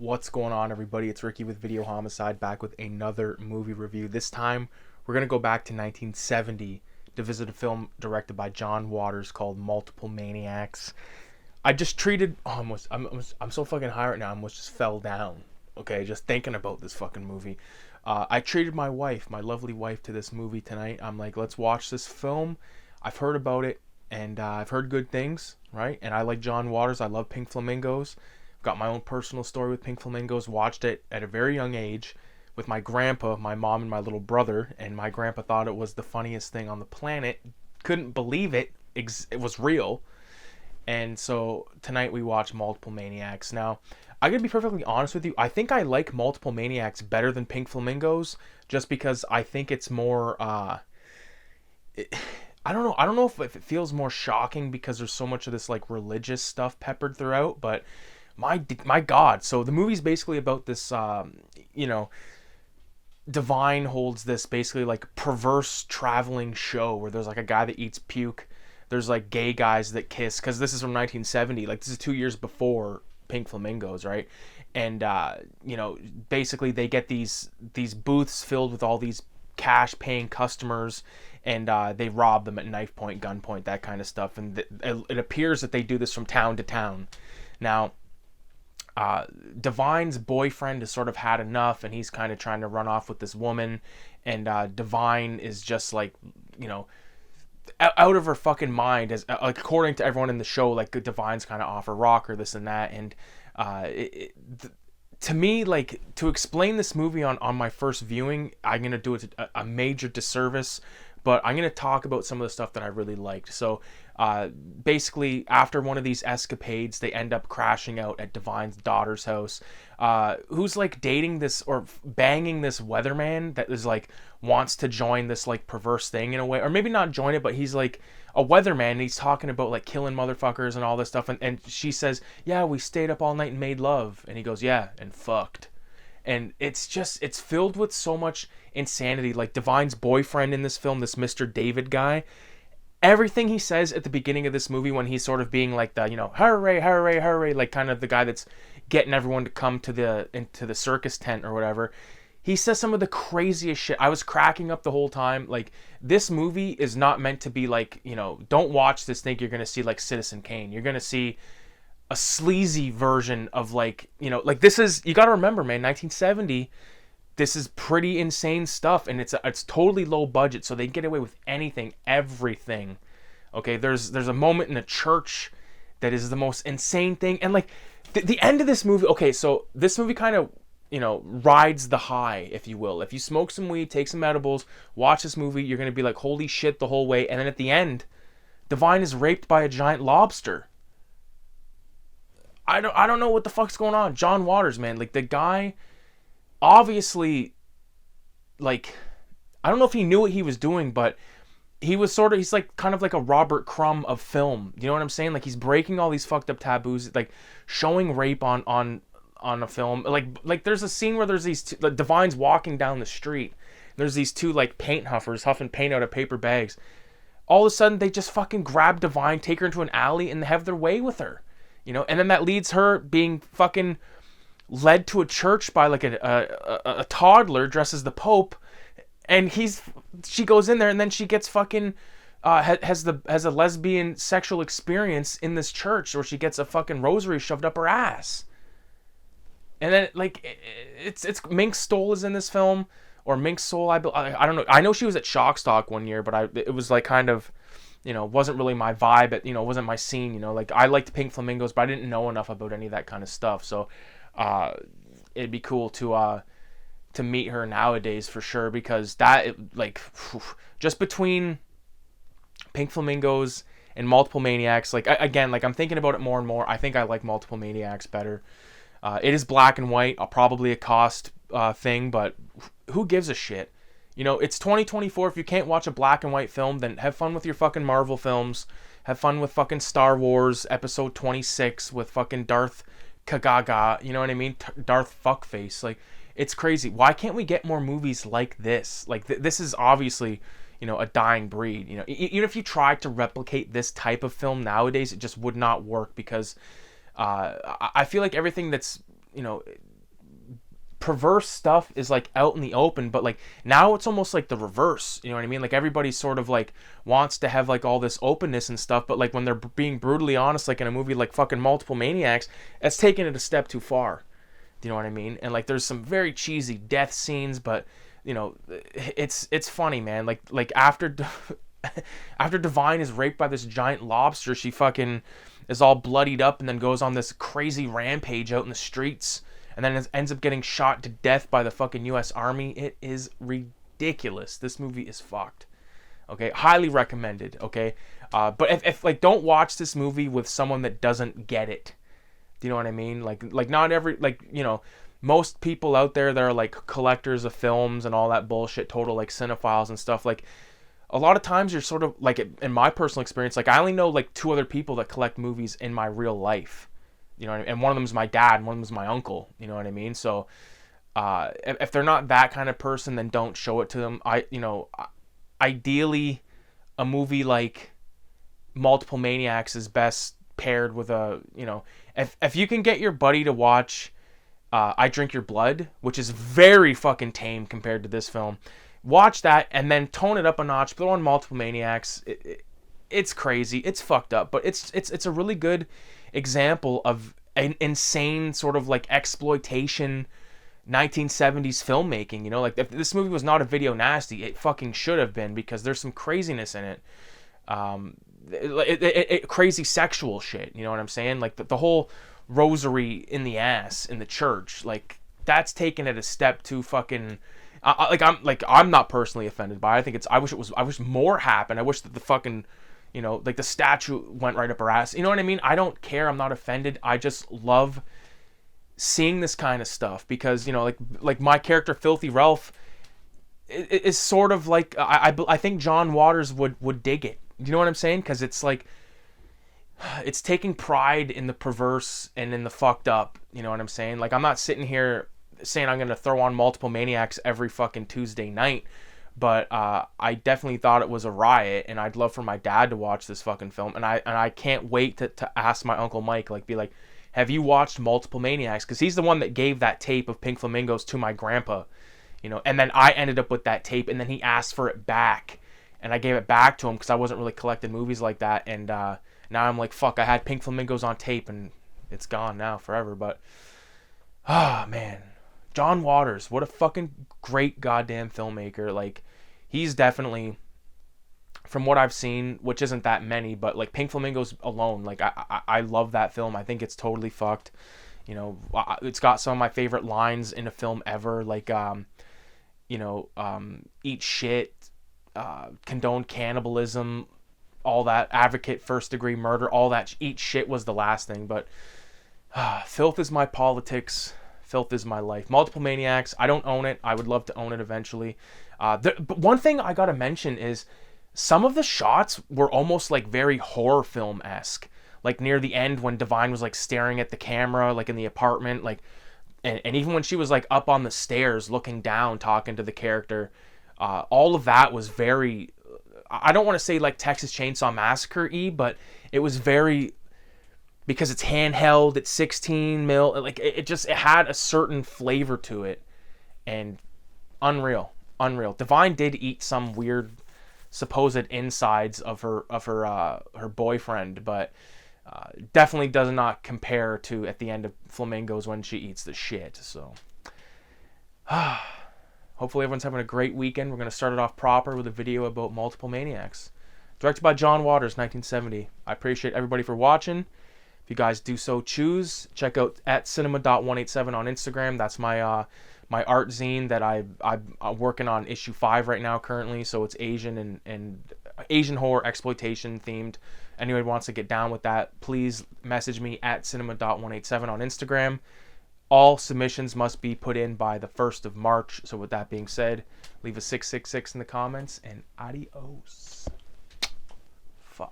What's going on, everybody? It's Ricky with Videohomicide, back with another movie review. This time, we're going to go back to 1970 to visit a film directed by John Waters called Multiple Maniacs. I just treated... I'm so fucking high right now, I almost just fell down. Okay, just thinking about this fucking movie. I treated my wife, my lovely wife, to this movie tonight. I'm like, let's watch this film. I've heard about it, and I've heard good things, right? And I like John Waters. I love Pink Flamingos. Got my own personal story with Pink Flamingos. Watched it at a very young age with my grandpa, my mom, and my little brother. And my grandpa thought it was the funniest thing on the planet. Couldn't believe it. It was real. And so tonight we watch Multiple Maniacs. Now, I'm going to be perfectly honest with you. I think I like Multiple Maniacs better than Pink Flamingos, just because I think it's more... I don't know. I don't know if it feels more shocking because there's so much of this like religious stuff peppered throughout, but... My God. So the movie's basically about this, Divine holds this basically like perverse traveling show where there's like a guy that eats puke. There's like gay guys that kiss, because this is from 1970. Like, this is 2 years before Pink Flamingos, right? And, basically they get these booths filled with all these cash-paying customers, and they rob them at knife point, gunpoint, that kind of stuff. And it appears that they do this from town to town. Now... Divine's boyfriend has sort of had enough, and he's kind of trying to run off with this woman, and Divine is just like, out of her fucking mind, as according to everyone in the show. Like, Divine's kind of off her rocker, this and that, and to me, like, to explain this movie on my first viewing, I'm gonna do it a major disservice. But I'm going to talk about some of the stuff that I really liked. So, basically, after one of these escapades, they end up crashing out at Divine's daughter's house, who's, like, dating this, or banging this weatherman that is, like, wants to join this, like, perverse thing in a way. Or maybe not join it, but he's, like, a weatherman, and he's talking about, like, killing motherfuckers and all this stuff. And she says, yeah, we stayed up all night and made love. And he goes, yeah, and fucked. And it's filled with so much insanity. Like, Divine's boyfriend in this film, this Mr. David guy, everything he says at the beginning of this movie when he's sort of being like the, hooray, hooray, hooray, like kind of the guy that's getting everyone to come into the circus tent or whatever, he says some of the craziest shit. I was cracking up the whole time. Like, this movie is not meant to be like, don't watch this think you're going to see like Citizen Kane. You're going to see a sleazy version of like, like, this is, you got to remember, man, 1970, this is pretty insane stuff, and it's totally low budget, so they get away with anything, everything. Okay, there's a moment in a church that is the most insane thing, and like the end of this movie. Okay, so this movie kind of rides the high, if you will. If you smoke some weed, take some edibles, watch this movie, you're gonna be like, holy shit, the whole way. And then at the end, Divine is raped by a giant lobster. I don't know what the fuck's going on. John Waters, man, like, the guy obviously, like, I don't know if he knew what he was doing, but he's like kind of like a Robert Crumb of film. You know what I'm saying? Like, he's breaking all these fucked up taboos, like showing rape on a film. Like there's a scene where there's these two, like, Divine's walking down the street. There's these two like paint huffers huffing paint out of paper bags. All of a sudden, they just fucking grab Divine, take her into an alley, and have their way with her. And then that leads her being fucking led to a church by like a toddler dressed as the Pope, and she goes in there, and then she gets fucking has a lesbian sexual experience in this church where she gets a fucking rosary shoved up her ass. And then like it's Mink Stole is in this film, or Mink Soul, I don't know. I know she was at Shockstock one year, but it was like kind of, wasn't really my vibe. It wasn't my scene. Like, I liked Pink Flamingos, but I didn't know enough about any of that kind of stuff. So it'd be cool to meet her nowadays for sure, because just between Pink Flamingos and Multiple Maniacs, like, again, like, I'm thinking about it more and more. I think I like Multiple Maniacs better. It is black and white, probably a cost thing, but who gives a shit? It's 2024. If you can't watch a black and white film, then have fun with your fucking Marvel films. Have fun with fucking Star Wars Episode 26 with fucking Darth Kagaga. You know what I mean? Darth Fuckface. Like, it's crazy. Why can't we get more movies like this? Like, this is obviously, a dying breed. Even if you tried to replicate this type of film nowadays, it just would not work, because I feel like everything that's, perverse stuff is like out in the open, but like now it's almost like the reverse, you know what I mean? Like everybody sort of like wants to have like all this openness and stuff, but like when they're being brutally honest, like in a movie like fucking Multiple Maniacs, it's taking it a step too far. Do you know what I mean? And like there's some very cheesy death scenes, but you know, it's funny, man. Like after after Divine is raped by this giant lobster, she fucking is all bloodied up and then goes on this crazy rampage out in the streets, and then ends up getting shot to death by the fucking U.S. Army. It is ridiculous. This movie is fucked. Okay, highly recommended. Okay, but if like, don't watch this movie with someone that doesn't get it. Do you know what I mean? Like not every, like, you know, most people out there that are like collectors of films and all that bullshit, total like cinephiles and stuff, like a lot of times you're sort of like, in my personal experience, like I only know like 2 other people that collect movies in my real life. You know what I mean? And one of them is my dad, and one of them is my uncle. You know what I mean? So if they're not that kind of person, then don't show it to them. Ideally, a movie like Multiple Maniacs is best paired with a, you know, if you can get your buddy to watch I Drink Your Blood, which is very fucking tame compared to this film, watch that and then tone it up a notch, throw on Multiple Maniacs. It's crazy, it's fucked up, but it's a really good example of an insane sort of like exploitation 1970s filmmaking. You know, like if this movie was not a video nasty, it fucking should have been, because there's some craziness in it. Crazy sexual shit, you know what I'm saying? Like the whole rosary in the ass in the church, like that's taken it a step too fucking. I'm not personally offended by it. I think I wish more happened. I wish that the fucking, you know, like the statue went right up her ass. You know what I mean? I don't care. I'm not offended. I just love seeing this kind of stuff, because, you know, like my character Filthy Ralph is sort of like, I think John Waters would dig it. You know what I'm saying? Because it's like, it's taking pride in the perverse and in the fucked up. You know what I'm saying? Like, I'm not sitting here saying I'm going to throw on Multiple Maniacs every fucking Tuesday night, but I definitely thought it was a riot, and I'd love for my dad to watch this fucking film, and I can't wait to ask my Uncle Mike, like, be like, have you watched Multiple Maniacs? Because he's the one that gave that tape of Pink Flamingos to my grandpa, you know, and then I ended up with that tape, and then he asked for it back, and I gave it back to him because I wasn't really collecting movies like that, and now I'm like, fuck, I had Pink Flamingos on tape, and it's gone now forever. But man, John Waters, what a fucking great goddamn filmmaker. Like, he's definitely, from what I've seen, which isn't that many, but like Pink Flamingos alone, like I love that film. I think it's totally fucked. You know, it's got some of my favorite lines in a film ever, like eat shit, condone cannibalism, all that, advocate first degree murder, all that. Eat shit was the last thing, but filth is my politics. Filth is my life. Multiple Maniacs, I don't own it. I would love to own it eventually. But one thing I gotta mention is some of the shots were almost like very horror film-esque. Like near the end when Divine was like staring at the camera, like in the apartment, like, and even when she was like up on the stairs looking down, talking to the character, all of that was very, I don't want to say like Texas Chainsaw Massacre-y, but it was very, because it's handheld, it's 16 mil, like it had a certain flavor to it, and unreal. Divine did eat some weird supposed insides of her boyfriend, but definitely does not compare to at the end of Flamingos when she eats the shit. So hopefully everyone's having a great weekend. We're going to start it off proper with a video about Multiple Maniacs, directed by John Waters, 1970. I appreciate everybody for watching. If you guys do so choose, check out at cinema.187 on Instagram. That's my my art zine that I'm working on issue 5 right now currently. So it's Asian and Asian horror exploitation themed. Anyone wants to get down with that, please message me at cinema.187 on Instagram. All submissions must be put in by the 1st of March. So with that being said, leave a 666 in the comments, and adios.